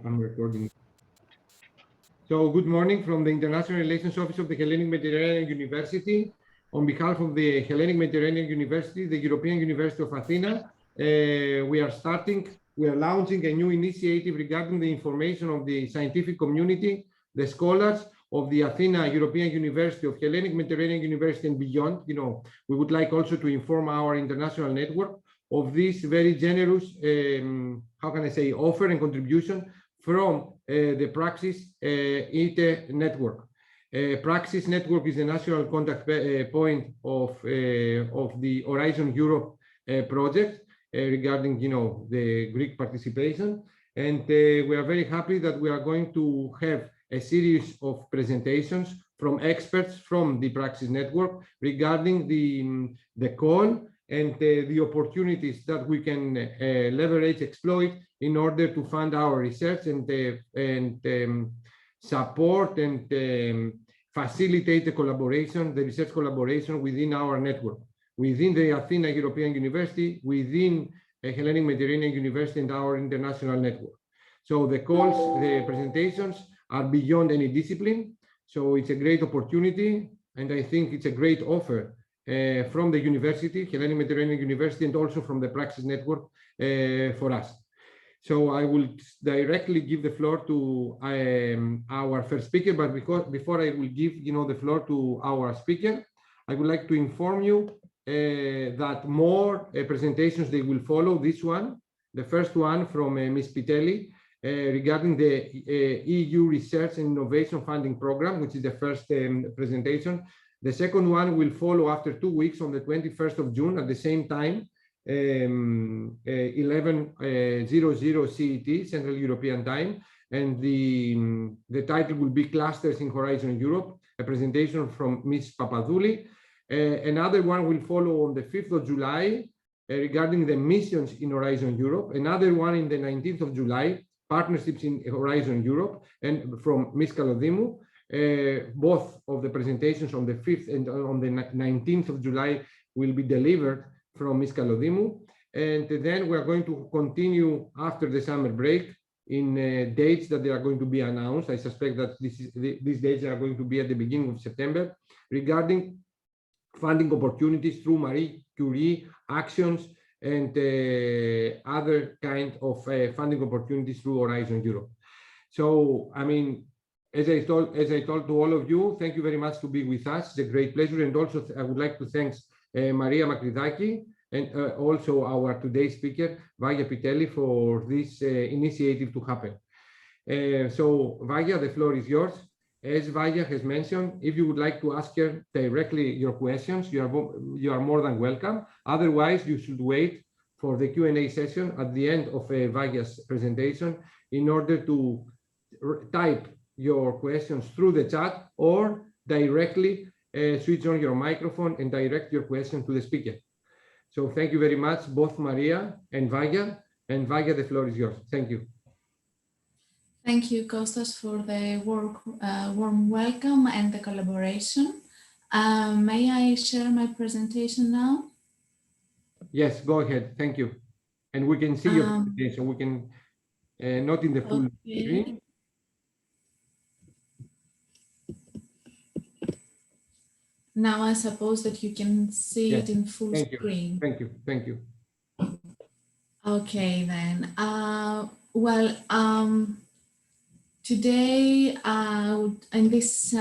I'm recording. So good morning from the International Relations Office of the Hellenic Mediterranean University. On behalf of the Hellenic Mediterranean University, the European University of Athena, we are launching a new initiative regarding the information of the scientific community, the scholars of the Athena European University, of Hellenic Mediterranean University and beyond. We would like also to inform our international network of this very generous, offer and contribution from the Praxis IT network. Praxis network is a national contact point of the Horizon Europe project regarding, the Greek participation. And we are very happy that we are going to have a series of presentations from experts from the Praxis network regarding the call and the opportunities that we can leverage, exploit in order to fund our research and support and facilitate the research collaboration within our network, within the Athena European University, within Hellenic Mediterranean University and our international network. So the calls, the presentations are beyond any discipline. So it's a great opportunity, and I think it's a great offer from the university, Hellenic Mediterranean University, and also from the Praxis network for us. So I will directly give the floor to our first speaker, but before I will give the floor to our speaker, I would like to inform you that more presentations, they will follow this one. The first one from Ms. Pitelli regarding the EU Research and Innovation Funding Program, which is the first presentation. The second one will follow after 2 weeks on the 21st of June at the same time, 11:00 CET, Central European Time. And the title will be Clusters in Horizon Europe, a presentation from Ms. Papadouli. Another one will follow on the 5th of July regarding the missions in Horizon Europe. Another one in the 19th of July, partnerships in Horizon Europe, and from Ms. Kalodimou. Both of the presentations on the 5th and on the 19th of July will be delivered from Ms. Kalodimou. And then we are going to continue after the summer break in dates that they are going to be announced. I suspect that these dates are going to be at the beginning of September, regarding funding opportunities through Marie Curie actions and other kind of funding opportunities through Horizon Europe. So, I mean, as I told to all of you, thank you very much to be with us. It's a great pleasure. And also I would like to thank Maria Makridaki and also our today's speaker, Vaya Pitelli, for this initiative to happen. So Vaya, the floor is yours. As Vaya has mentioned, if you would like to ask her directly your questions, you are more than welcome. Otherwise, you should wait for the Q&A session at the end of Vaya's presentation in order to type your questions through the chat or directly switch on your microphone and direct your question to the speaker. So thank you very much, both Maria and Vaya. And Vaya, the floor is yours. Thank you. Thank you, Kostas, for the warm welcome and the collaboration. May I share my presentation now? Yes, go ahead. Thank you. And we can see your presentation. We can, not in the full screen. Now I suppose that you can see it in full screen. Thank you. Thank you. Okay, then. Today, in this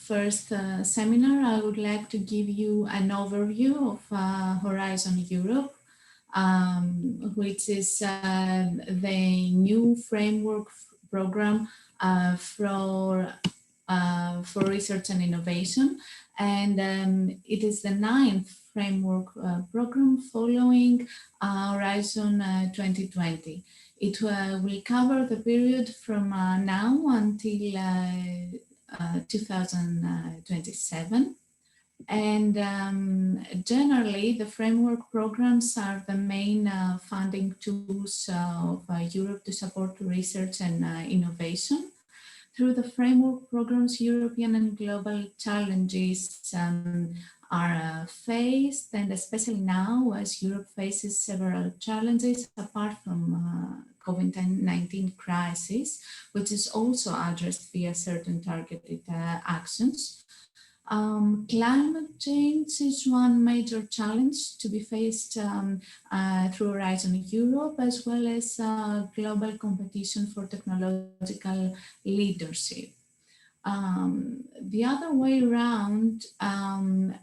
first seminar, I would like to give you an overview of Horizon Europe, which is the new framework program for research and innovation. And it is the 9th framework program following Horizon 2020. It will cover the period from now until 2027. And generally, the framework programs are the main funding tools of Europe to support research and innovation. Through the framework programs, European and global challenges are faced, and especially now as Europe faces several challenges apart from COVID-19 crisis, which is also addressed via certain targeted actions. Climate change is one major challenge to be faced through Horizon Europe, as well as global competition for technological leadership. The other way around,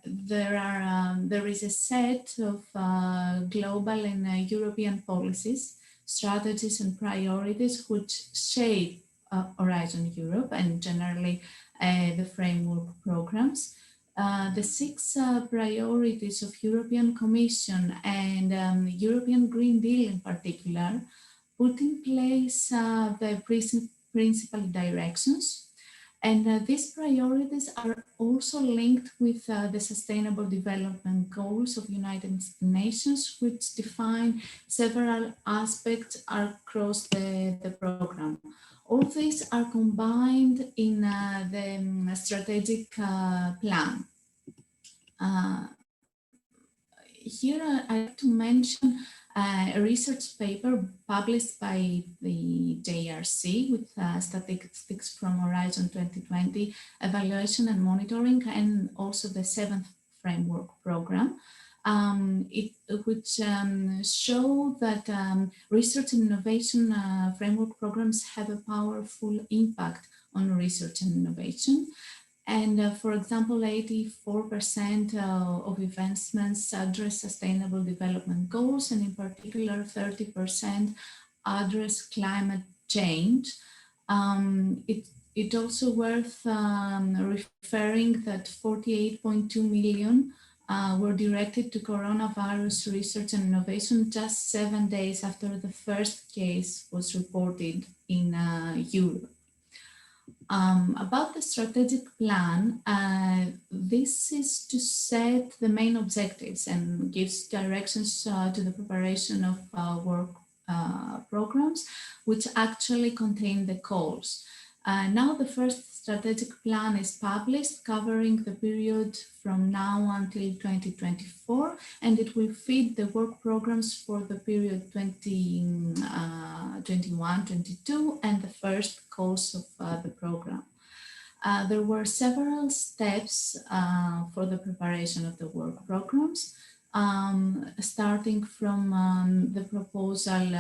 there is a set of global and European policies, strategies and priorities which shape Horizon Europe and generally the framework programs. The six priorities of European Commission and European Green Deal in particular put in place the principal directions. And these priorities are also linked with the Sustainable Development Goals of United Nations, which define several aspects across the program. All these are combined in the strategic plan. Here I'd like to mention a research paper published by the JRC with statistics from Horizon 2020 evaluation and monitoring, and also the 7th framework program, which show that research and innovation framework programs have a powerful impact on research and innovation. And for example, 84% of investments address sustainable development goals, and in particular, 30% address climate change. It also worth referring that 48.2 million were directed to coronavirus research and innovation just 7 days after the first case was reported in Europe. About the strategic plan, this is to set the main objectives and gives directions to the preparation of work programs, which actually contain the goals. Now the first strategic plan is published, covering the period from now until 2024, and it will feed the work programs for the period 2021-22 and the first course of the program. There were several steps for the preparation of the work programs. Starting from the proposal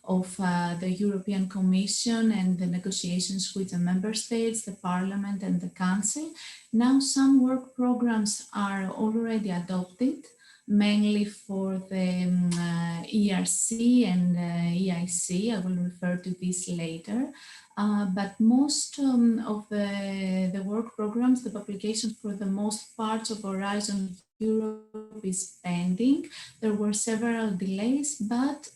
of the European Commission and the negotiations with the member states, the Parliament and the Council. Now some work programs are already adopted, mainly for the ERC and EIC. I will refer to this later. But most of the work programs, the publication for the most parts of Horizon Europe is pending. There were several delays, but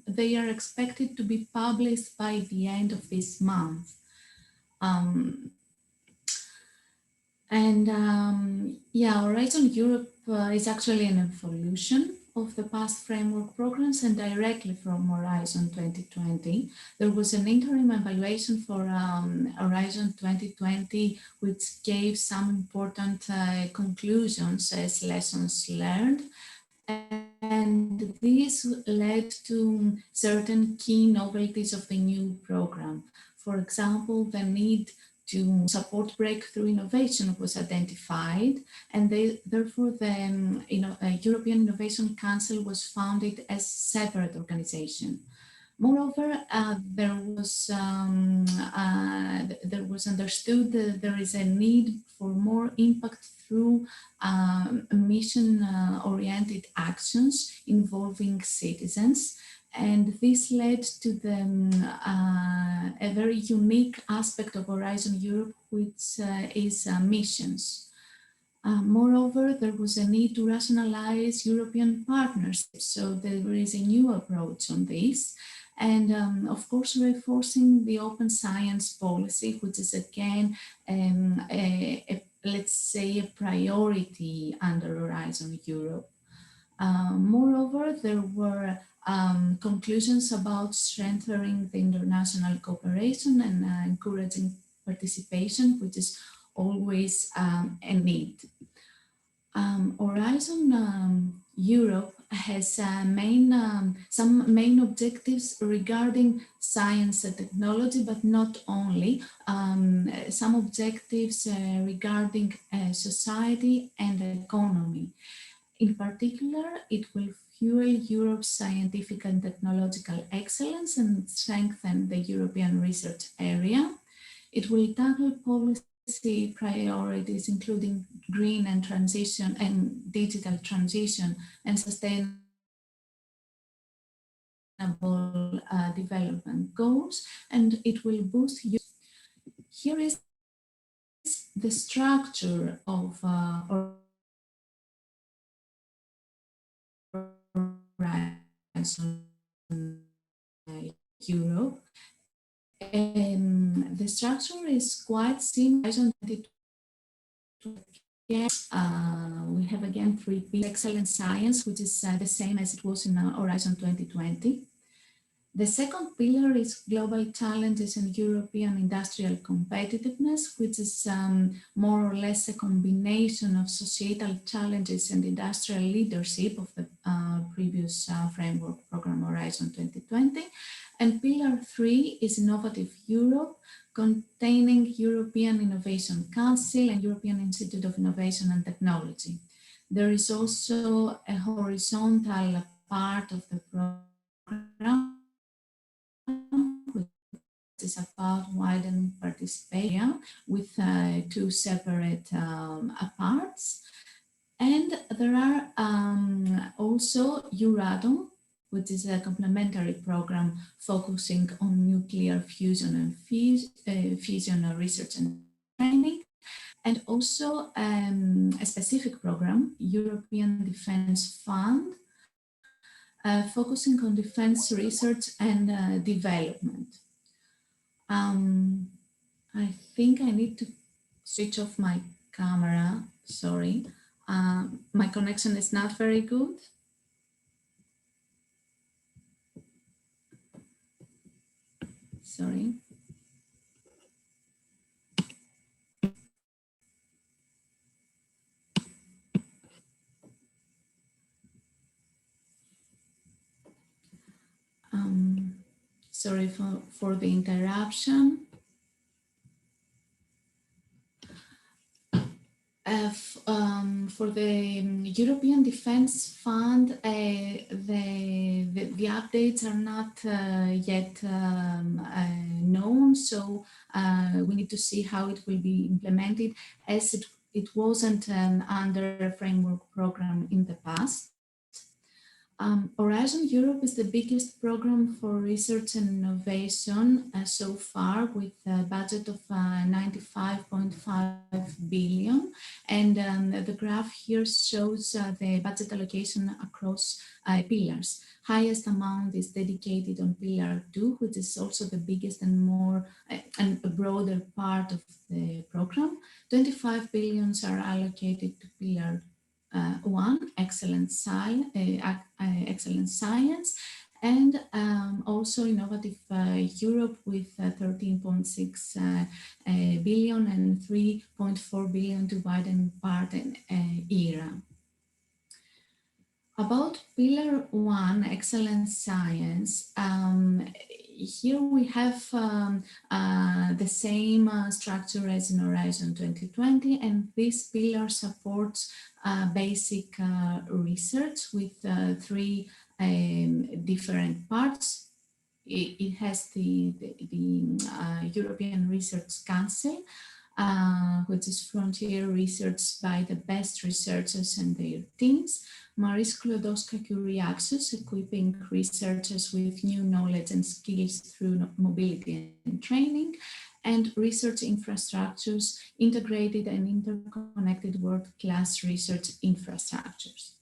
they are expected to be published by the end of this month. Yeah, Horizon Europe is actually an evolution of the past framework programs and directly from Horizon 2020. There was an interim evaluation for Horizon 2020, which gave some important conclusions as lessons learned. And this led to certain key novelties of the new program. For example, the need to support breakthrough innovation was identified, and therefore the European Innovation Council was founded as a separate organization. Moreover, there was understood that there is a need for more impact through mission-oriented actions involving citizens. And this led to a very unique aspect of Horizon Europe, which is missions. Moreover, there was a need to rationalize European partnerships, so there is a new approach on this. And of course, reinforcing the open science policy, which is again, let's say, a priority under Horizon Europe. Moreover, there were conclusions about strengthening the international cooperation and encouraging participation, which is always a need. Horizon Europe has some main objectives regarding science and technology, but not only. Some objectives regarding society and economy. In particular, it will fuel Europe's scientific and technological excellence and strengthen the European research area. It will tackle policy priorities, including green and transition and digital transition and sustainable development goals, and it will boost youth. Here is the structure of Horizon Europe. The structure is quite similar. We have again 3 pillars: excellent science, which is the same as it was in Horizon 2020. The second pillar is global challenges and European industrial competitiveness, which is more or less a combination of societal challenges and industrial leadership of the previous framework program Horizon 2020. And pillar 3 is innovative Europe, containing European Innovation Council and European Institute of Innovation and Technology. There is also a horizontal part of the program, which is about widening participation with 2 separate parts. And there are also Euratom, which is a complementary program focusing on nuclear fusion and fusion research and training, and also a specific program, European Defence Fund, focusing on defense research and development. I think I need to switch off my camera, sorry. My connection is not very good. Sorry. Sorry for the interruption. For the European Defence Fund, the updates are not yet known, so we need to see how it will be implemented, as it wasn't under a framework program in the past. Horizon Europe is the biggest program for research and innovation so far, with a budget of 95.5 billion. And the graph here shows the budget allocation across pillars. Highest amount is dedicated on pillar 2, which is also the biggest and more and a broader part of the program. 25 billions are allocated to pillar 1, excellent science, and also innovative Europe with 13.6 billion and 3.4 billion to widen part and era. About pillar 1, excellent science, here we have the same structure as in Horizon 2020, and this pillar supports basic research with 3 different parts. It has the European Research Council, which is frontier research by the best researchers and their teams. Marie Sklodowska-Curie Access, equipping researchers with new knowledge and skills through mobility and training, and research infrastructures, integrated and interconnected world-class research infrastructures.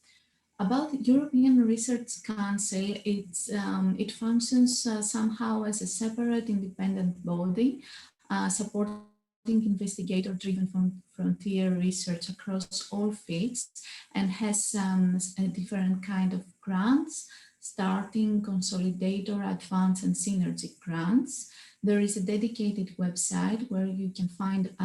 About European Research Council, it functions somehow as a separate independent body, supporting investigator-driven frontier research across all fields, and has a different kind of grants, starting, consolidator, advanced, and synergy grants. There is a dedicated website where you can find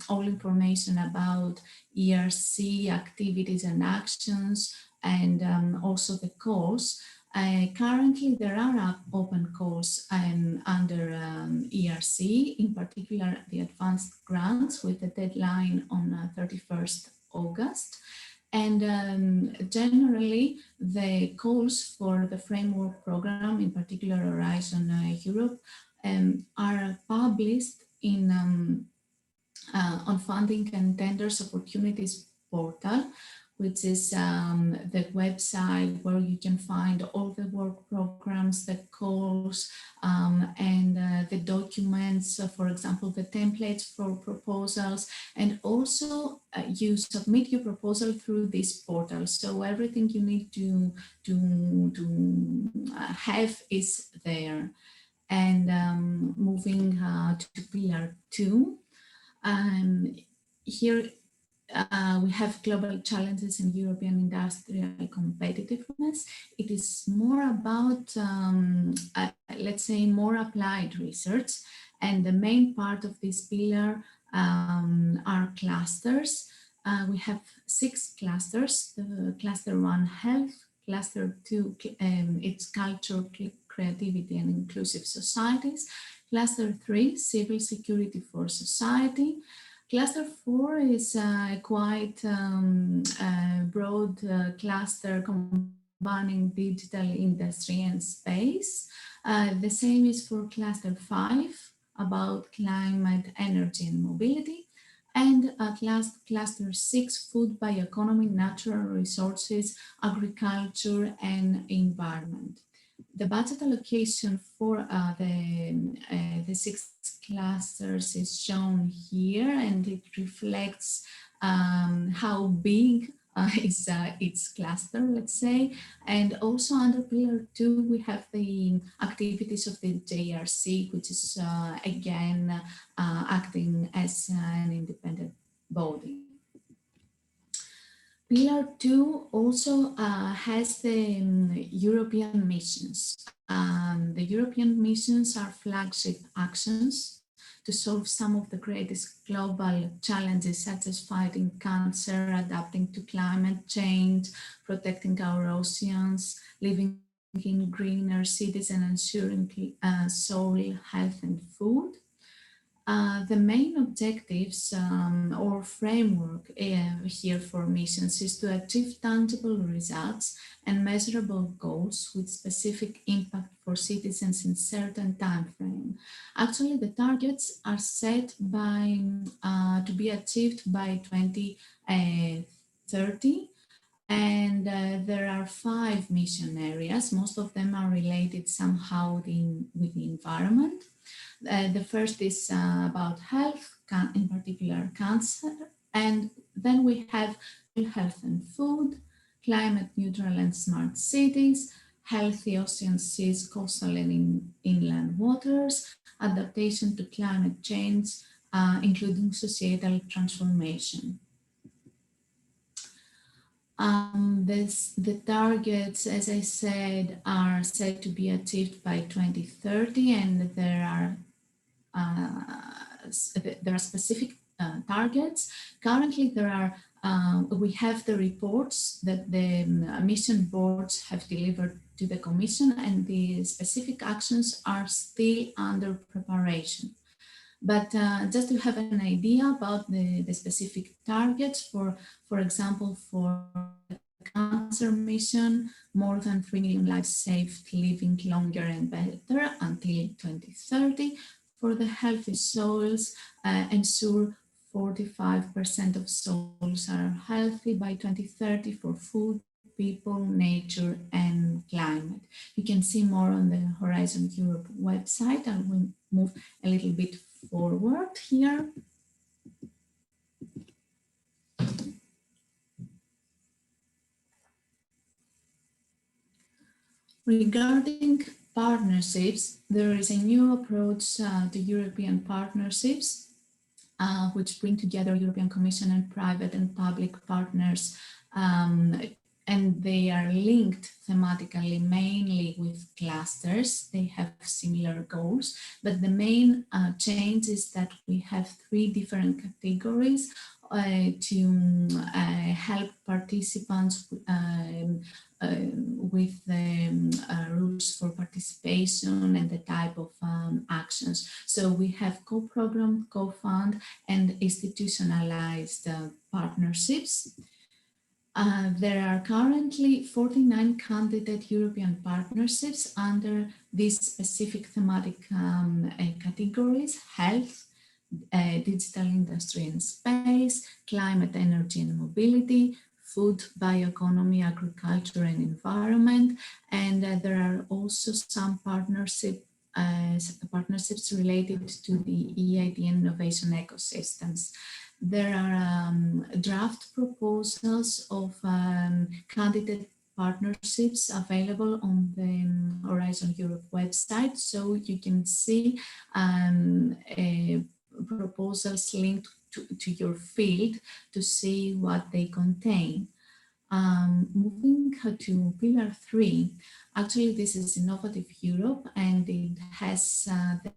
all information about ERC activities and actions, and also the calls. Currently, there are open calls under ERC, in particular the advanced grants with the deadline on 31st August. And generally, the calls for the framework program, in particular Horizon Europe, are published in on funding and tenders opportunities portal, which is the website where you can find all the work programs, the calls, and the documents, for example, the templates for proposals, and also you submit your proposal through this portal. So everything you need to have is there. And moving to pillar 2, here we have global challenges in European industrial competitiveness. It is more about, let's say, more applied research. And the main part of this pillar are clusters. We have 6 clusters. The cluster 1, health. Cluster 2, it's culture, creativity and inclusive societies. Cluster 3, civil security for society. Cluster 4 is quite broad cluster combining digital, industry and space. The same is for cluster 5, about climate, energy and mobility. And cluster 6, food, bioeconomy, natural resources, agriculture and environment. The budget allocation for the 6 clusters is shown here, and it reflects how big is its cluster, let's say. And also under pillar 2, we have the activities of the JRC, which is again acting as an independent body. Pillar 2 also has the European missions. The European missions are flagship actions to solve some of the greatest global challenges, such as fighting cancer, adapting to climate change, protecting our oceans, living in greener cities and ensuring soil health and food. The main objectives or framework here for missions is to achieve tangible results and measurable goals with specific impact for citizens in certain time frame. Actually, the targets are set by to be achieved by 2030. And there are 5 mission areas. Most of them are related somehow with the environment. The first is about health, in particular cancer, and then we have health and food, climate neutral and smart cities, healthy oceans, seas, coastal and inland waters, adaptation to climate change, including societal transformation. The targets, as I said, are set to be achieved by 2030, and there are specific targets. Currently, we have the reports that the mission boards have delivered to the Commission, and the specific actions are still under preparation. But just to have an idea about the specific targets, for example, for the cancer mission, more than 3 million lives saved, living longer and better until 2030. For the healthy soils, ensure 45% of soils are healthy by 2030 for food, people, nature, and climate. You can see more on the Horizon Europe website. I will move a little bit forward here. Regarding partnerships, there is a new approach to European partnerships, which bring together European Commission and private and public partners, and they are linked thematically mainly with clusters. They have similar goals, but the main change is that we have 3 different categories to help participants with the rules for participation and the type of actions. So we have co-program, co-fund, and institutionalized partnerships. There are currently 49 candidate European partnerships under these specific thematic categories: health, digital industry and space, climate, energy and mobility, food, bioeconomy, agriculture and environment. And there are also some partnerships related to the EIT and innovation ecosystems. There are draft proposals of candidate partnerships available on the Horizon Europe website, so you can see proposals linked to your field to see what they contain. Moving to pillar 3, actually this is Innovative Europe, and it has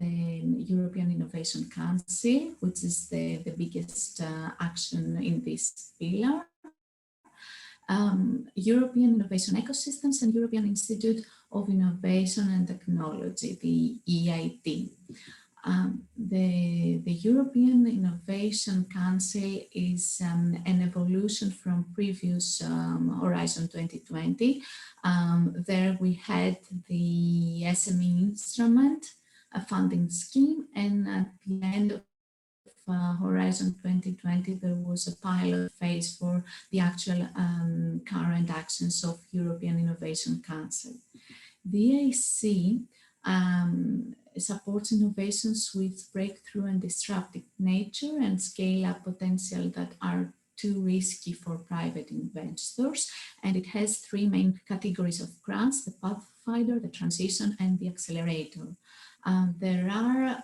the European Innovation Council, which is the biggest action in this pillar. European Innovation Ecosystems and European Institute of Innovation and Technology, the EIT. The European Innovation Council is an evolution from previous Horizon 2020. There we had the SME instrument, a funding scheme, and at the end of Horizon 2020, there was a pilot phase for the actual current actions of European Innovation Council. The EIC supports innovations with breakthrough and disruptive nature and scale-up potential that are too risky for private investors. And it has 3 main categories of grants: the Pathfinder, the Transition, and the Accelerator. There are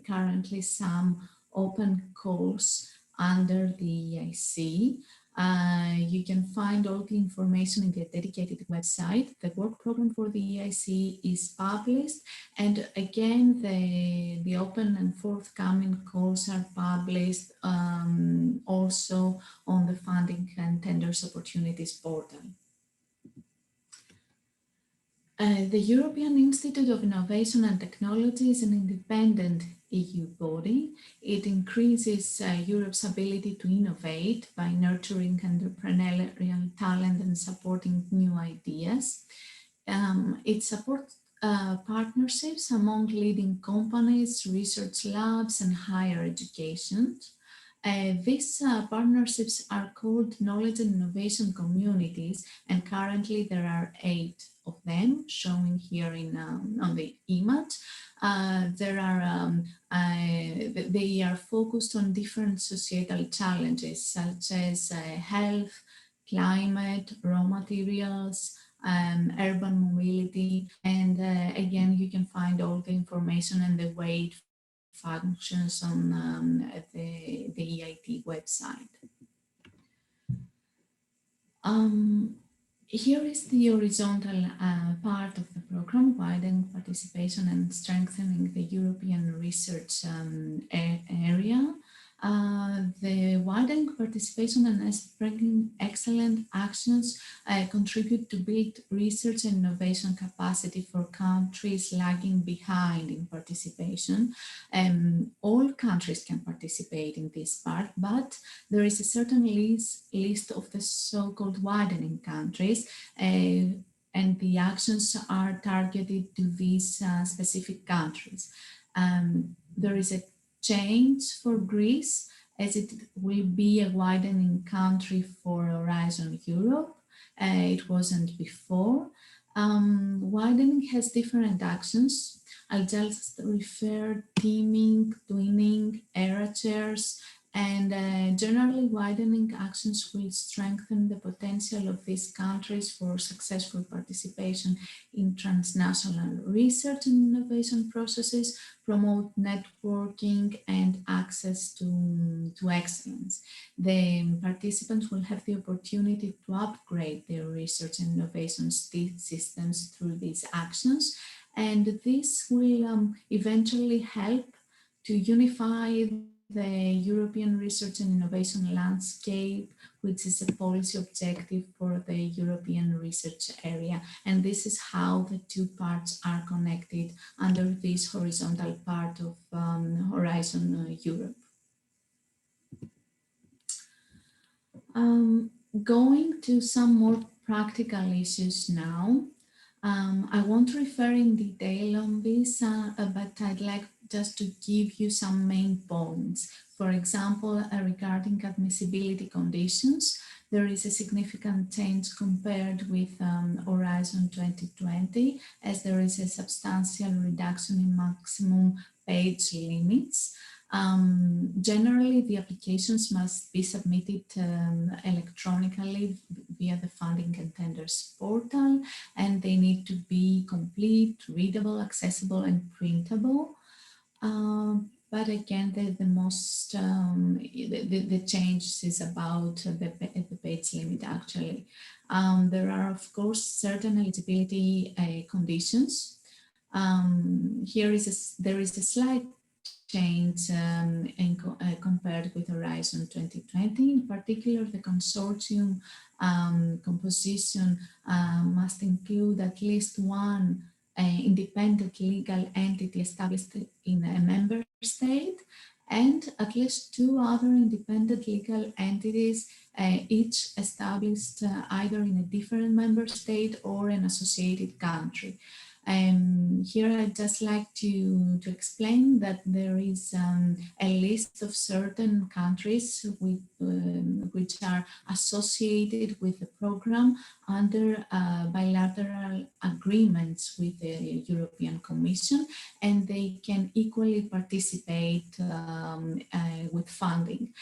currently some open calls under the EIC. You can find all the information in the dedicated website. The work program for the EIC is published, and again the open and forthcoming calls are published also on the Funding and Tenders Opportunities portal. The European Institute of Innovation and Technology is an independent EU body. It increases Europe's ability to innovate by nurturing entrepreneurial talent and supporting new ideas. It supports partnerships among leading companies, research labs, and higher education. These partnerships are called knowledge and innovation communities, and currently there are 8 of them showing here in on the image. They are focused on different societal challenges such as health, climate, raw materials, urban mobility, and again you can find all the information and the way it functions on the EIT website. Here is the horizontal part of the program, widening participation and strengthening the European research area. The widening participation and bringing excellent actions contribute to build research and innovation capacity for countries lagging behind in participation. All countries can participate in this part, but there is a certain list of the so-called widening countries, and the actions are targeted to these specific countries. There is a change for Greece, as it will be a widening country for Horizon Europe. It wasn't before. Widening has different actions. I'll just refer teaming, twinning, era chairs, and generally widening actions will strengthen the potential of these countries for successful participation in transnational research and innovation processes, promote networking and access to excellence. The participants will have the opportunity to upgrade their research and innovation systems through these actions, and this will eventually help to unify the European Research and Innovation Landscape, which is a policy objective for the European research area. And this is how the two parts are connected under this horizontal part of Horizon Europe. Going to some more practical issues now. I won't refer in detail on this, but I'd like just to give you some main points. For example, regarding admissibility conditions, there is a significant change compared with Horizon 2020, as there is a substantial reduction in maximum page limits. Generally, the applications must be submitted electronically via the Funding and Tenders portal, and they need to be complete, readable, accessible, and printable. But again, the change is about the page limit actually. There are, of course, certain eligibility conditions. There is a slight change compared with Horizon 2020. In particular, the consortium composition must include at least one independent legal entity established in a member state and at least two other independent legal entities, each established either in a different member state or an associated country. Here I'd just like to explain that there is a list of certain countries which are associated with the program under bilateral agreements with the European Commission, and they can equally participate with funding.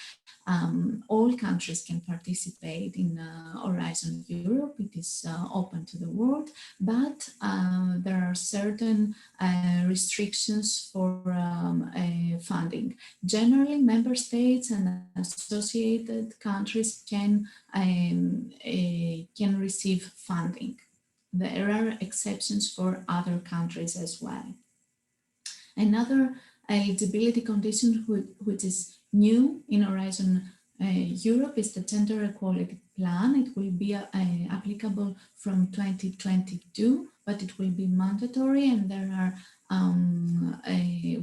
All countries can participate in Horizon Europe. It is open to the world, but there are certain restrictions for funding. Generally, member states and associated countries can receive funding. There are exceptions for other countries as well. Another eligibility condition which is new in Horizon Europe is the gender equality plan. It will be applicable from 2022, but it will be mandatory, and there are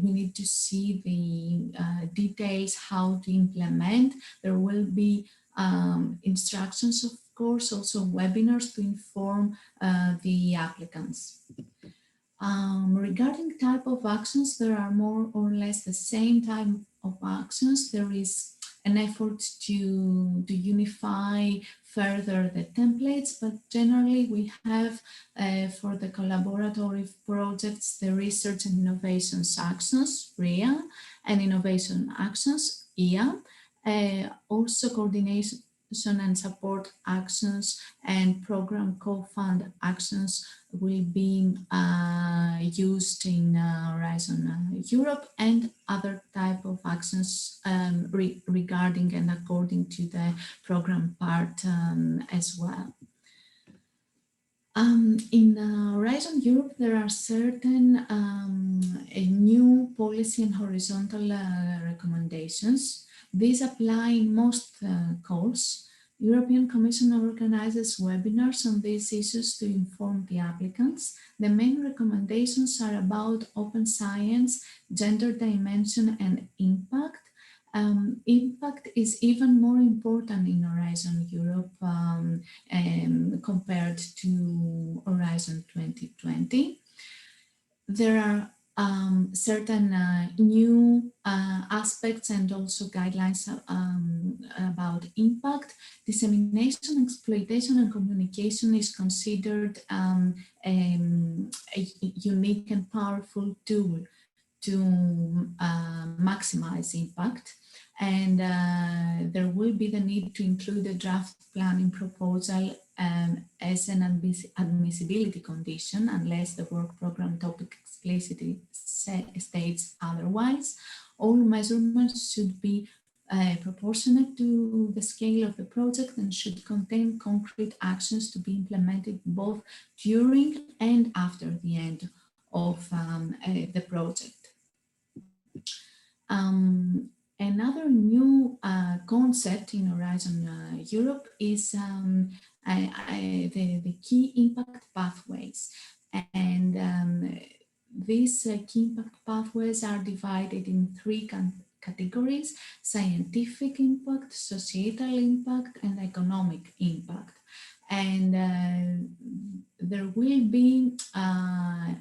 we need to see the details how to implement. There will be instructions, of course, also webinars to inform the applicants. Regarding type of actions, there are more or less the same type of actions. There is an effort to unify further the templates, but generally we have for the collaborative projects, the research and innovations actions, RIA, and innovation actions, IA, also coordination and support actions and program co-fund actions will be used in Horizon Europe, and other type of actions regarding and according to the program part as well. In Horizon Europe, there are certain new policy and horizontal recommendations. These apply in most calls. European Commission organizes webinars on these issues to inform the applicants. The main recommendations are about open science, gender dimension, and impact. Impact is even more important in Horizon Europe compared to Horizon 2020. There are certain new aspects and also guidelines about impact. Dissemination, exploitation, and communication is considered a unique and powerful tool to maximize impact. And there will be the need to include a draft planning proposal as an admissibility condition, unless the work program topic explicitly states otherwise. All measurements should be proportionate to the scale of the project and should contain concrete actions to be implemented both during and after the end of the project. Another new concept in Horizon Europe is the key impact pathways. And these key impact pathways are divided in three categories: scientific impact, societal impact, and economic impact. And there will be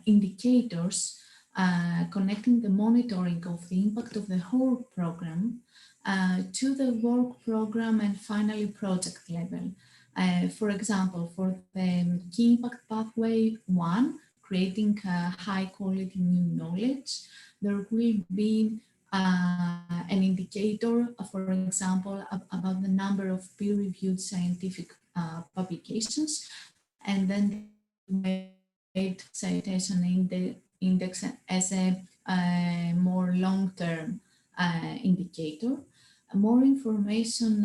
indicators connecting the monitoring of the impact of the whole program to the work program and finally project level. For example, for the key impact pathway 1, creating high quality new knowledge, there will be an indicator, for example, about the number of peer-reviewed scientific publications, and then the weight citation index as a more long-term indicator. More information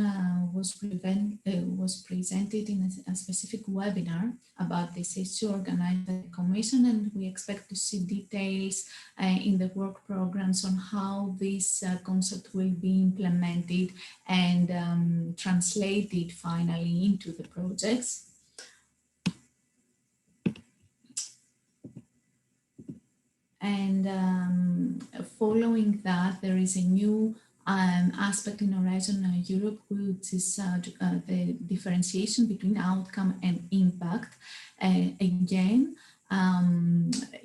was presented in a specific webinar about this issue organized by the Commission, and we expect to see details in the work programs on how this concept will be implemented and translated finally into the projects. And following that, there is a new aspect in Horizon Europe, which is the differentiation between outcome and impact. Again,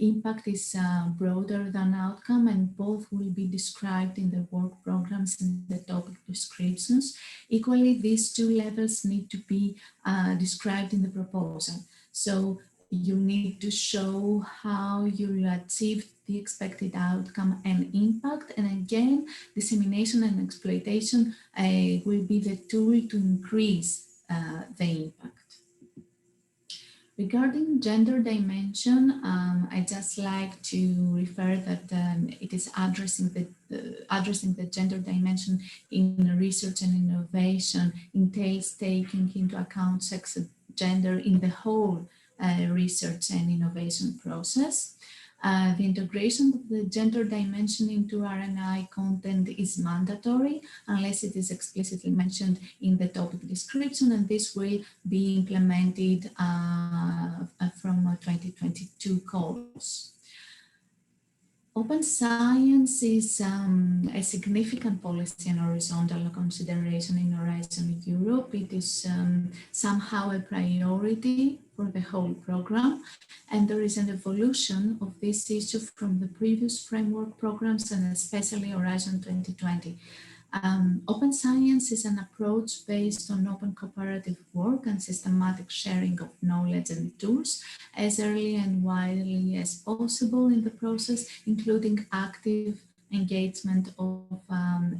impact is broader than outcome, and both will be described in the work programs and the topic descriptions. Equally, these two levels need to be described in the proposal. So you need to show how you achieve the expected outcome and impact. And again, dissemination and exploitation will be the tool to increase the impact. Regarding gender dimension, I just like to refer that it is addressing the gender dimension in research and innovation entails taking into account sex and gender in the whole research and innovation process. The integration of the gender dimension into R&I content is mandatory unless it is explicitly mentioned in the topic description, and this will be implemented from 2022 calls. Open science is a significant policy and horizontal consideration in Horizon Europe. It is somehow a priority for the whole program, and there is an evolution of this issue from the previous framework programs and especially Horizon 2020. Open science is an approach based on open cooperative work and systematic sharing of knowledge and tools as early and widely as possible in the process, including active engagement of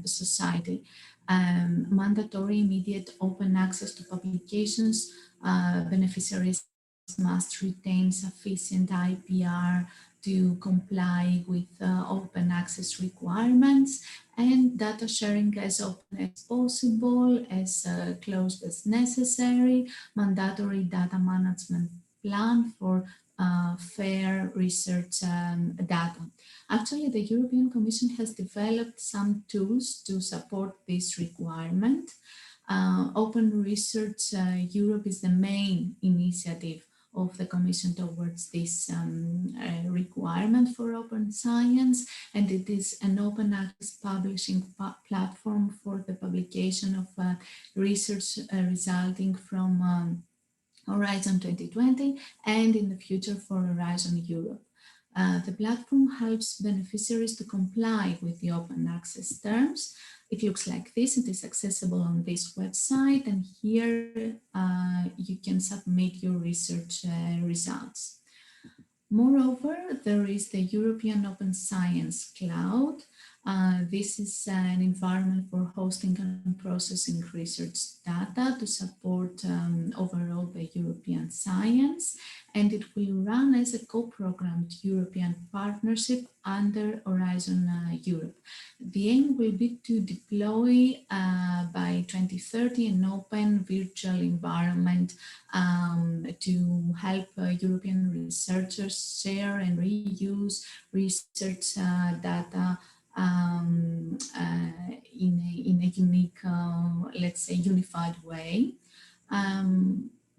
society. Mandatory immediate open access to publications, beneficiaries must retain sufficient IPR to comply with open access requirements, and data sharing as open as possible, as closed as necessary, mandatory data management plan for fair research data. Actually, the European Commission has developed some tools to support this requirement. Open Research Europe is the main initiative of the Commission towards this requirement for open science, and it is an open access publishing platform for the publication of research resulting from Horizon 2020 and in the future for Horizon Europe. The platform helps beneficiaries to comply with the open access terms. It looks like this. It is accessible on this website, and here you can submit your research results. Moreover, there is the European Open Science Cloud. This is an environment for hosting and processing research data to support overall the European science, and it will run as a co-programmed European partnership under Horizon Europe. The aim will be to deploy by 2030 an open virtual environment to help European researchers share and reuse research data in a unique, let's say, unified way.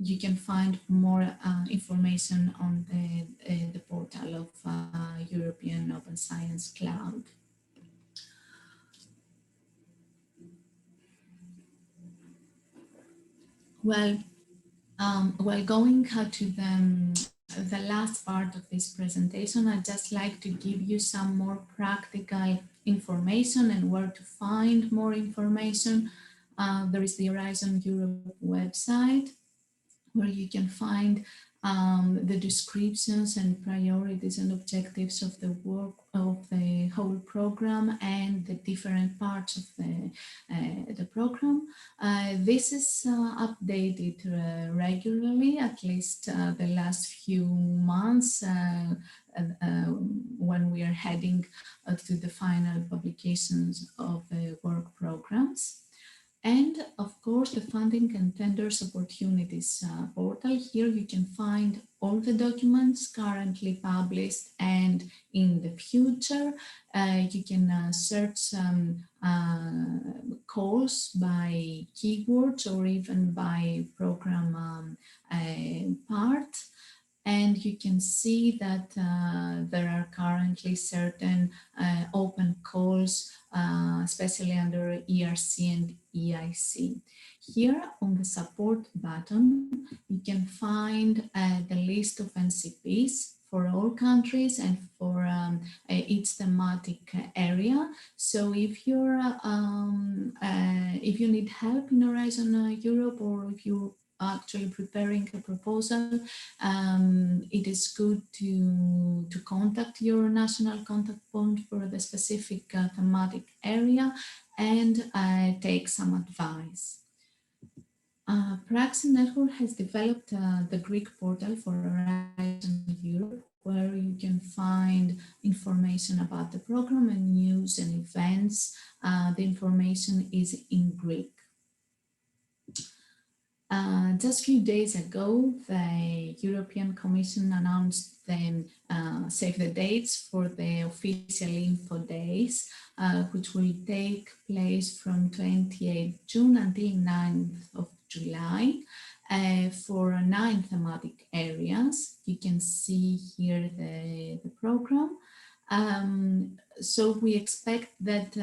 You can find more information on the portal of European Open Science Cloud. Well, going to the last part of this presentation, I'd just like to give you some more practical information and where to find more information. There is the Horizon Europe website, where you can find the descriptions and priorities and objectives of the work of the whole program and the different parts of the program. This is updated regularly, at least the last few months, when we are heading to the final publications of the work programs. And of course, the funding and tenders opportunities portal. Here you can find all the documents currently published and in the future. You can search calls by keywords or even by program part. And you can see that there are currently certain open calls, especially under ERC and EIC. Here on the support button, you can find the list of NCPs for all countries and for each thematic area. So if you need help in Horizon Europe, or if you actually preparing a proposal, it is good to contact your national contact point for the specific thematic area and take some advice. Praxi Network has developed the Greek portal for Horizon Europe, where you can find information about the program and news and events. The information is in Greek. Just a few days ago, the European Commission announced the save the dates for the official info days, which will take place from 28 June until 9th of July for 9 thematic areas. You can see here the program. So we expect that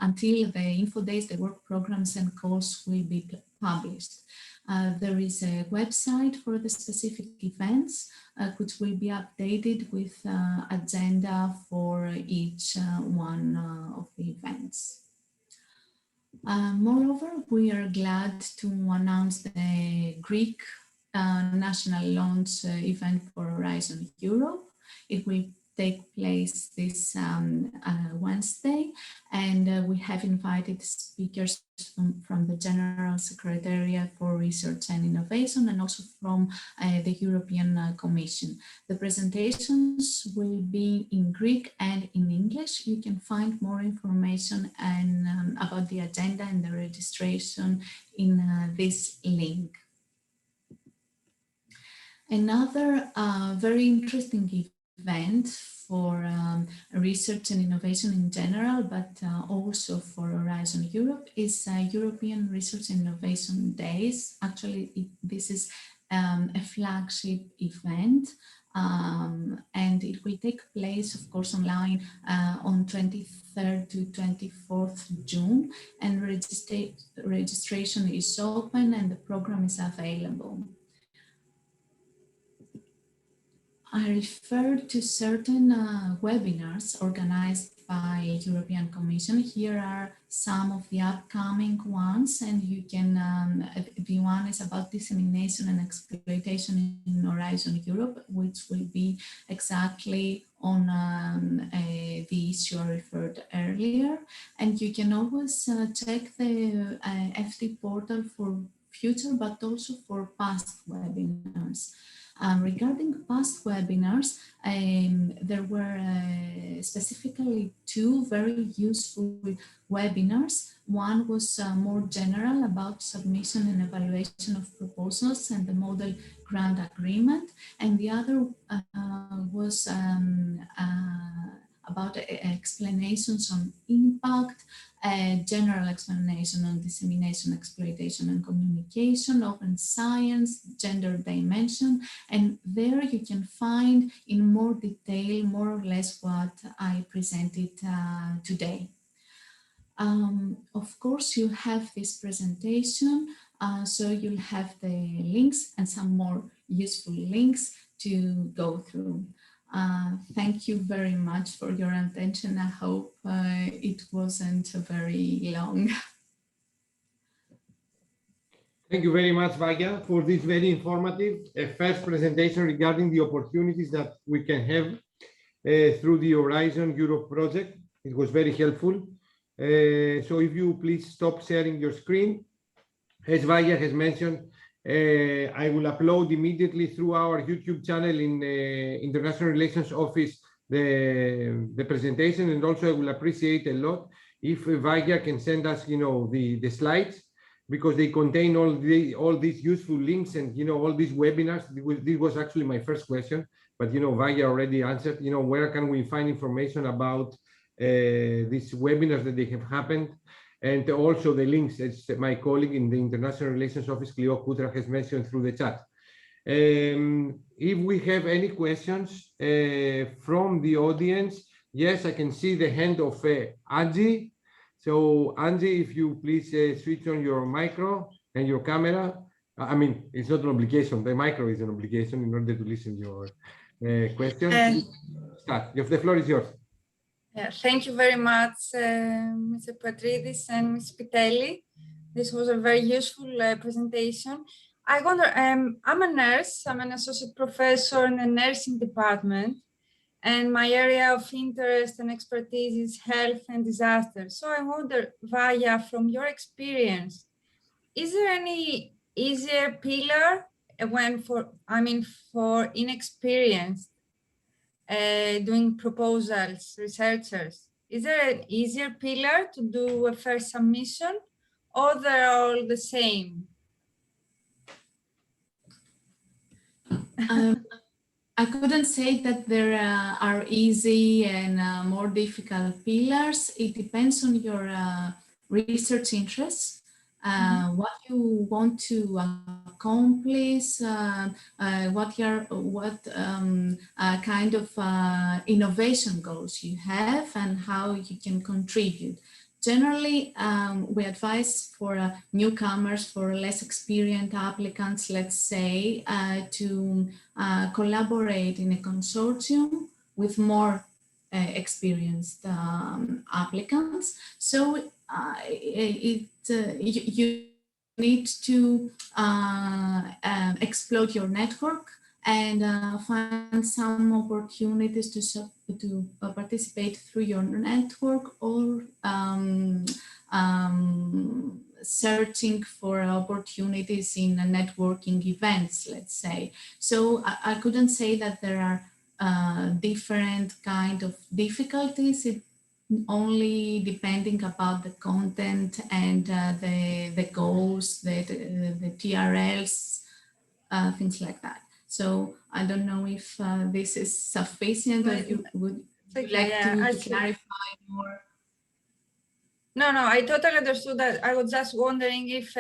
until the info days, the work programs and calls will be published. There is a website for the specific events, which will be updated with agenda for each one of the events. Moreover, we are glad to announce the Greek national launch event for Horizon Europe. It will take place this Wednesday, and we have invited speakers from the General Secretariat for Research and Innovation, and also from the European Commission. The presentations will be in Greek and in English. You can find more information and about the agenda and the registration in this link. Another very interesting event for research and innovation in general, but also for Horizon Europe is European Research and Innovation Days. Actually, this is a flagship event, and it will take place, of course, online on 23rd to 24th June, and registration is open and the program is available. I referred to certain webinars organized by European Commission. Here are some of the upcoming ones, and you can, the one is about dissemination and exploitation in Horizon Europe, which will be exactly on the issue I referred earlier. And you can always check the FT portal for future, but also for past webinars. Regarding past webinars, there were specifically 2 very useful webinars. One was more general about submission and evaluation of proposals and the model grant agreement, and the other was about explanations on impact, general explanation on dissemination, exploitation, and communication, open science, gender dimension, and there you can find in more detail, more or less what I presented today. Of course, you have this presentation, so you'll have the links and some more useful links to go through. Thank you very much for your attention. I hope it wasn't very long. Thank you very much, Vanya, for this very informative first presentation regarding the opportunities that we can have through the Horizon Europe project. It was very helpful. So if you please stop sharing your screen. As Vanya has mentioned, I will upload immediately through our YouTube channel in International Relations Office the presentation, and also I will appreciate a lot if Vanya can send us, the slides, because they contain all these useful links and all these webinars. This was actually my first question, but Vanya already answered. Where can we find information about these webinars that they have happened, and also the links, as my colleague in the International Relations Office, Cleo Kutra, has mentioned through the chat. If we have any questions from the audience, yes, I can see the hand of Angie. So Angie, if you please switch on your micro and your camera. I mean, it's not an obligation. The micro is an obligation in order to listen to your questions. Start. The floor is yours. Yeah, thank you very much, Mr. Patridis and Ms. Pitelli. This was a very useful presentation. I wonder, I'm a nurse, I'm an associate professor in the nursing department, and my area of interest and expertise is health and disaster. So I wonder, Vanya, from your experience, is there any easier pillar for inexperienced doing proposals, researchers? Is there an easier pillar to do a first submission, or they're all the same? I couldn't say that there are easy and more difficult pillars. It depends on your research interests. What you want to accomplish, what kind of innovation goals you have, and how you can contribute. Generally, we advise for newcomers, for less experienced applicants, let's say, to collaborate in a consortium with more experienced applicants. So you need to explode your network and find some opportunities to participate through your network, or searching for opportunities in networking events, let's say. So I couldn't say that there are different kind of difficulties. It only depending about the content and the goals, the TRLs, things like that. So I don't know if this is sufficient, or you would like to clarify more. No, I totally understood that. I was just wondering if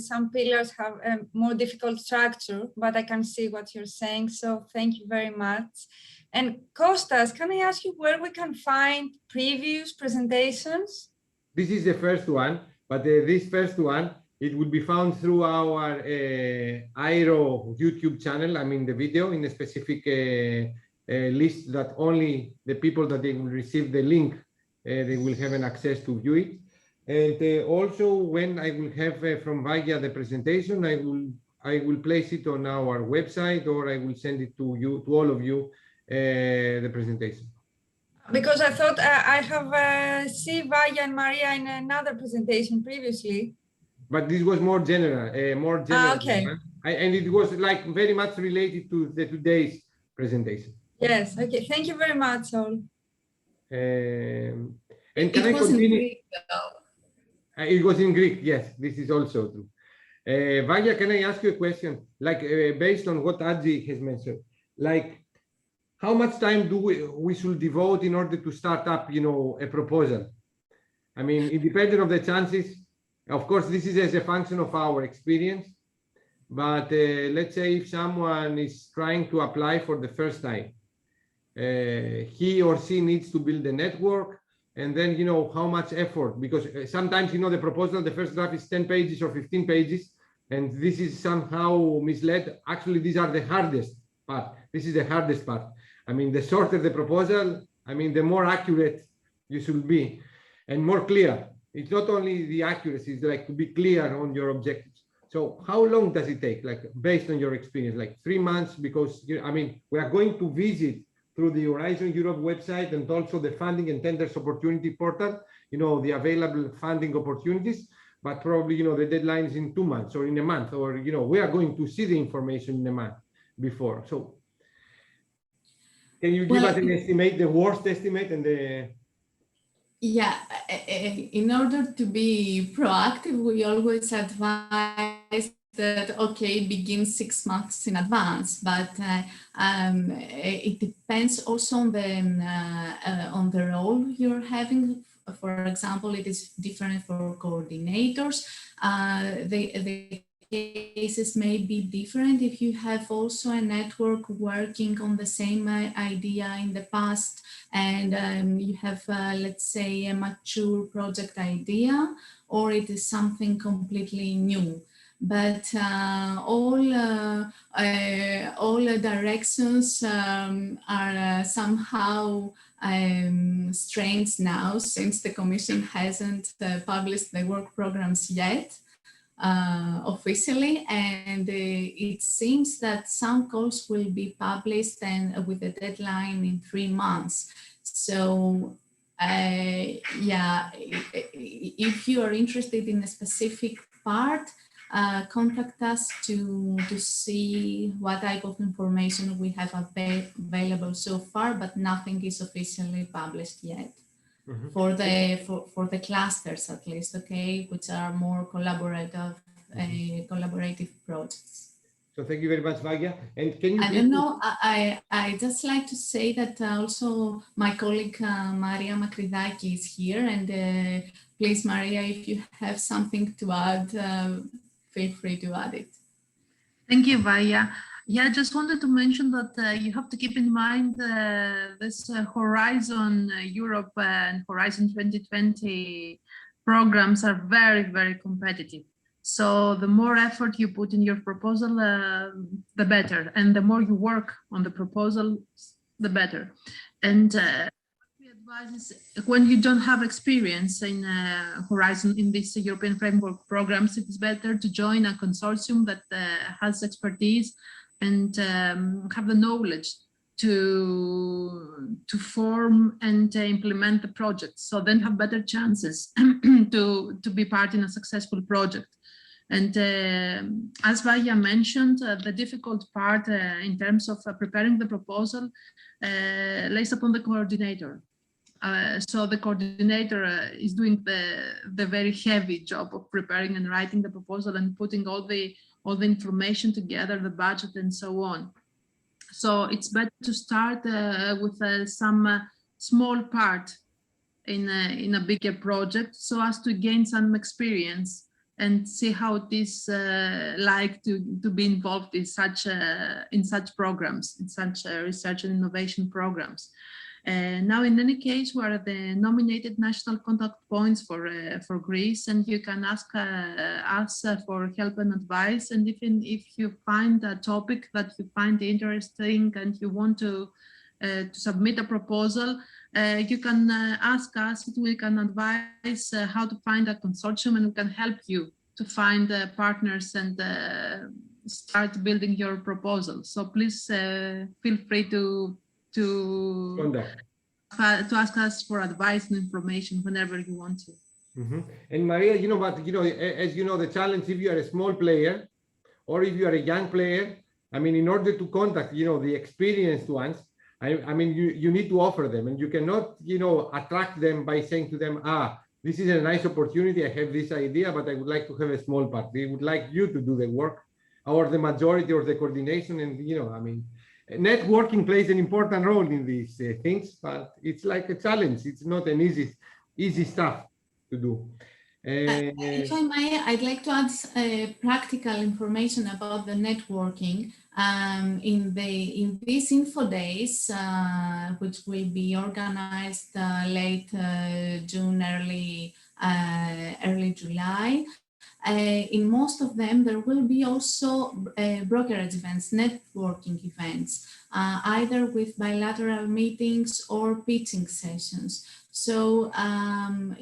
some pillars have a more difficult structure, but I can see what you're saying. So thank you very much. And Kostas, can I ask you where we can find previous presentations? This is the first one, but this first one, it will be found through our IRO YouTube channel. I mean, the video in a specific list that only the people that they will receive the link, they will have an access to view it. And also, when I will have from Vanya the presentation, I will place it on our website, or I will send it to you, to all of you, the presentation. Because I thought I have seen Vanya and Maria in another presentation previously. But this was more general, Okay. And it was like very much related to today's presentation. Yes. Okay. Thank you very much, all. And can I was continue? in Greek, though. It was in Greek. Yes, this is also true. Vanya, can I ask you a question? Like based on what Adji has mentioned, like how much time do we should devote in order to start up, a proposal? I mean, independent of the chances, of course, this is as a function of our experience. But let's say if someone is trying to apply for the first time, he or she needs to build a network, and then how much effort, because sometimes the proposal, the first draft is 10 pages or 15 pages, and this is somehow misled. Actually, these are the hardest part. This is the hardest part. I mean, the shorter the proposal, I mean, the more accurate you should be and more clear. It's not only the accuracy, it's like to be clear on your objectives. So how long does it take, like based on your experience, like 3 months? Because I mean, we are going to visit through the Horizon Europe website and also the funding and tenders opportunity portal, the available funding opportunities, but probably, the deadline is in 2 months or in a month, or, we are going to see the information in a month before. So can you give us an estimate, the worst estimate and the... Yeah, in order to be proactive, we always advise that, okay, begin 6 months in advance, but it depends also on the role you're having. For example, it is different for coordinators. The cases may be different if you have also a network working on the same idea in the past, and you have, let's say, a mature project idea, or it is something completely new. But all directions are somehow strange now, since the Commission hasn't published the work programs yet officially, and it seems that some calls will be published and with a deadline in 3 months. So yeah, if you are interested in a specific part, contact us to see what type of information we have available so far, but nothing is officially published yet. Mm-hmm. For the clusters, at least, okay, which are more collaborative projects. So thank you very much, Vagia. And can you? I don't know. I just like to say that also my colleague Maria Makridaki is here, and please, Maria, if you have something to add, feel free to add it. Thank you, Vagia. Yeah, I just wanted to mention that you have to keep in mind this Horizon Europe and Horizon 2020 programs are very, very competitive. So the more effort you put in your proposal, the better. And the more you work on the proposal, the better. And we advise is when you don't have experience in Horizon, in these European framework programs, it is better to join a consortium that has expertise and have the knowledge to form and implement the project. So then have better chances to be part in a successful project. And as Vagia mentioned, the difficult part in terms of preparing the proposal lays upon the coordinator. So the coordinator is doing the very heavy job of preparing and writing the proposal and putting all the information together, the budget and so on. So it's better to start with some small part in a bigger project, so as to gain some experience and see how it is like to be involved in such programs, in such research and innovation programs. Now, in any case, we are the nominated national contact points for Greece, and you can ask us for help and advice. And even if you find a topic that you find interesting and you want to submit a proposal, you can ask us. We can advise how to find a consortium, and we can help you to find partners and start building your proposal. So please feel free to ask us for advice and information whenever you want to. Mm-hmm. And Maria, as you know, the challenge, if you are a small player or if you are a young player, I mean, in order to contact, the experienced ones, I mean, you need to offer them, and you cannot, attract them by saying to them, this is a nice opportunity. I have this idea, but I would like to have a small part. They would like you to do the work, or the majority or the coordination. And, I mean, networking plays an important role in these things, but it's like a challenge. It's not an easy stuff to do. If I may, I'd like to add practical information about the networking. In these info days, which will be organized late June, early July, in most of them, there will be also brokerage events, networking events, either with bilateral meetings or pitching sessions. So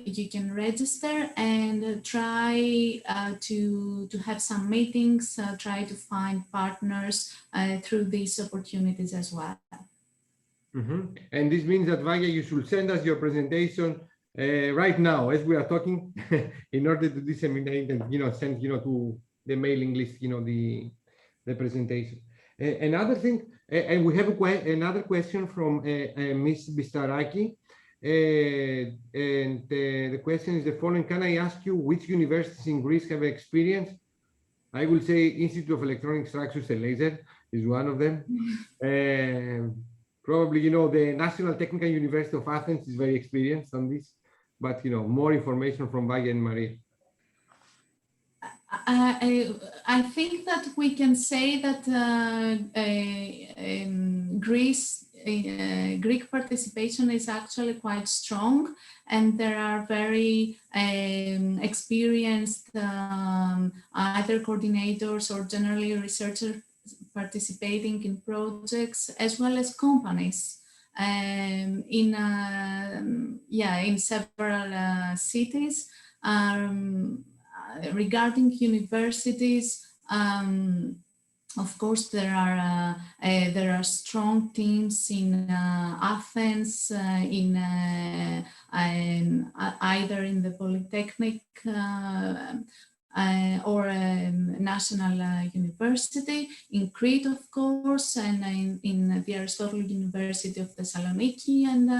you can register and try to have some meetings, try to find partners through these opportunities as well. Mm-hmm. And this means that, Vaya, you should send us your presentation right now as we are talking in order to disseminate and send to the mailing list the presentation. Another thing, and we have another question from Ms. Bistaraki, and the question is the following: can I ask you which universities in Greece have experience? I will say Institute of Electronic Structures and Laser is one of them. Probably the National Technical University of Athens is very experienced on this, but more information from Vaya and Maria. I think that we can say that Greek participation is actually quite strong, and there are very experienced either coordinators or generally researchers participating in projects, as well as companies in several cities. Regarding universities, of course, there are strong teams in Athens, either in the Polytechnic or National University, in Crete, of course, and in the Aristotle University of Thessaloniki, and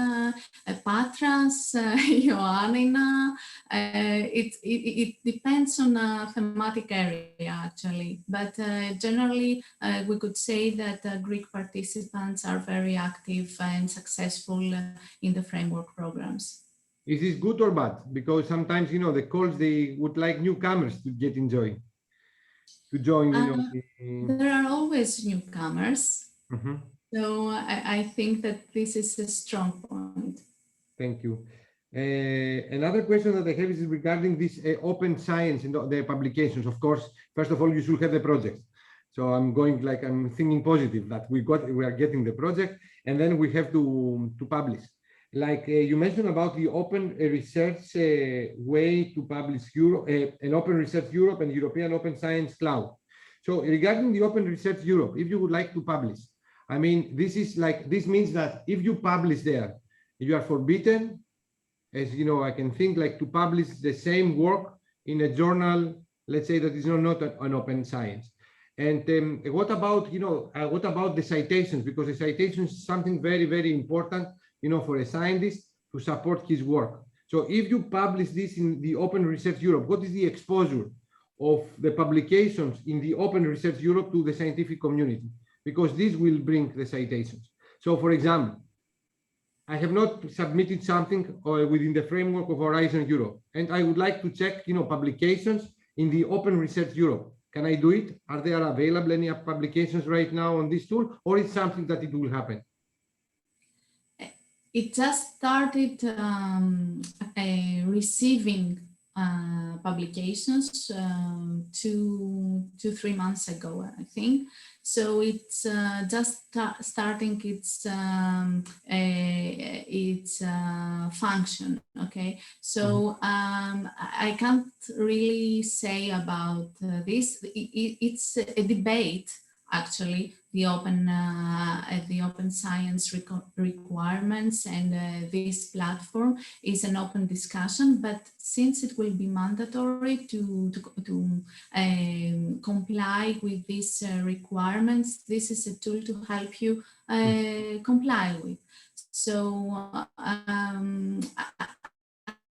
Patras, Ioannina. It depends on a thematic area, actually, but generally we could say that Greek participants are very active and successful in the framework programs. Is this good or bad? Because sometimes, the calls, they would like newcomers to join. There are always newcomers. Mm-hmm. So I think that this is a strong point. Thank you. Another question that I have is regarding this open science and the publications. Of course, first of all, you should have the project. So I'm thinking positive that we are getting the project, and then we have to publish. Like you mentioned about the open research way to publish an Open Research Europe and European Open Science Cloud. So regarding the Open Research Europe, if you would like to publish, I mean, this means that if you publish there, you are forbidden, as I can think, like to publish the same work in a journal, let's say, that is not an open science. And what about the citations? Because the citations is something very, very important, for a scientist to support his work. So if you publish this in the Open Research Europe, what is the exposure of the publications in the Open Research Europe to the scientific community? Because this will bring the citations. So for example, I have not submitted something within the framework of Horizon Europe, and I would like to check, publications in the Open Research Europe. Can I do it? Are there available any publications right now on this tool, or is something that it will happen? It just started receiving publications 2-3 months ago, I think. So it's just starting its function. Okay, so I can't really say about this. It's a debate. Actually, the open science requirements and this platform is an open discussion. But since it will be mandatory to comply with these requirements, this is a tool to help you comply with. So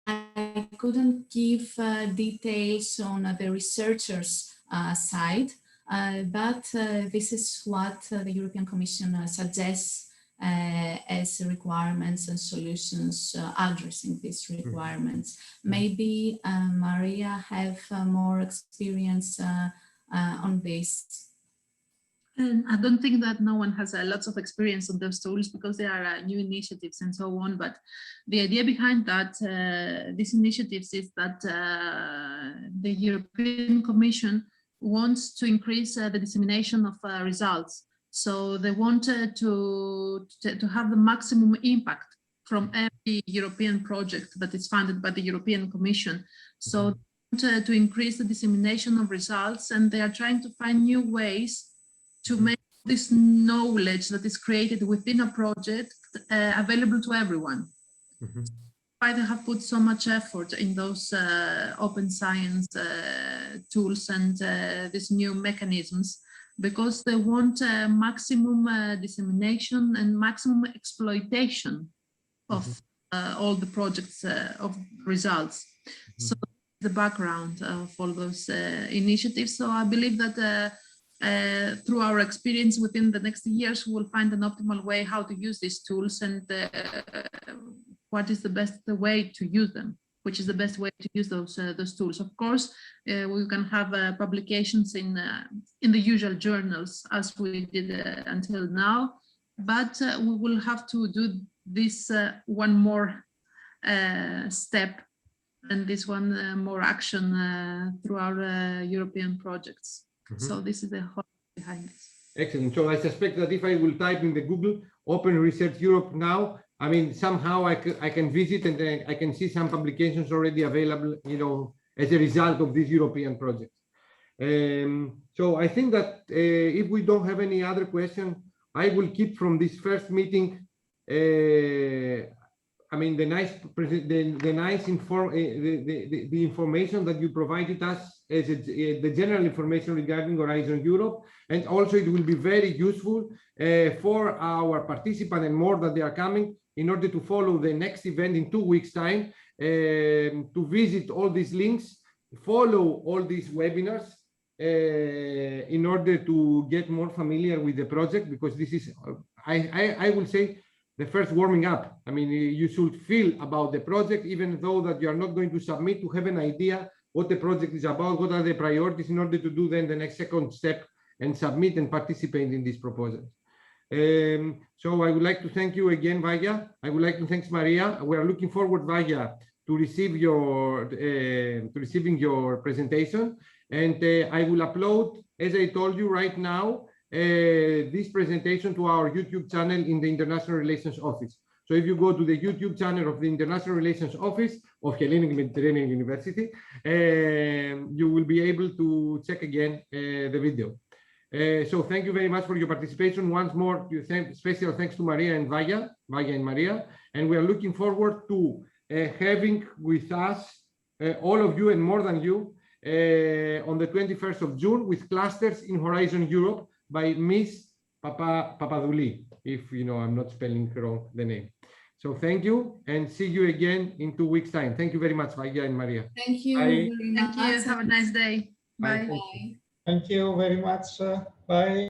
I couldn't give details on the researchers' side. but this is what the European Commission suggests as requirements and solutions addressing these requirements. Maybe Maria have more experience on this. And I don't think that no one has lots of experience on those tools because they are new initiatives and so on. But the idea behind that, these initiatives is that the European Commission wants to increase the dissemination of results. So they wanted to have the maximum impact from every European project that is funded by the European Commission. So they want to increase the dissemination of results, and they are trying to find new ways to make this knowledge that is created within a project available to everyone. Why they have put so much effort in those open science tools and these new mechanisms, because they want maximum dissemination and maximum exploitation of all the projects of results. So the background of all those initiatives. So I believe that through our experience within the next years, we will find an optimal way how to use these tools and what is the best way to use them, which is the best way to use those tools. Of course, we can have publications in the usual journals as we did until now, but we will have to do this one more step and this one more action through our European projects. So this is the whole behind this. Excellent. So I suspect that if I will type in the Google Open Research Europe now, I mean, somehow I can visit and I can see some publications already available, you know, as a result of these European projects. So I think that if we don't have any other question, I will keep from this first meeting. I mean, the information that you provided us as the general information regarding Horizon Europe, and also it will be very useful for our participants and more that they are coming in order to follow the next event in 2 weeks' time, to visit all these links, follow all these webinars in order to get more familiar with the project, because this is, I will say, the first warming up. I mean, you should feel about the project, even though that you are not going to submit, to have an idea what the project is about, what are the priorities, in order to do then the next second step and submit and participate in these proposals. So I would like to thank you again, Vaya. I would like to thank Maria. We are looking forward, Vaya, to receive your receiving your presentation, and I will upload, as I told you right now, this presentation to our YouTube channel in the International Relations Office. So if you go to the YouTube channel of the International Relations Office of Hellenic Mediterranean University, you will be able to check again the video. So thank you very much for your participation. Once more, special thanks to Maria and Vaya and Maria. And we are looking forward to having with us all of you and more than you on the 21st of June with clusters in Horizon Europe by Miss Papadouli, if you know I'm not spelling wrong the name. So thank you, and see you again in 2 weeks' time. Thank you very much, Vaya and Maria. Thank you Bye. very much. Thank you. Have a nice day. Bye. Bye. Thank you very much. Bye.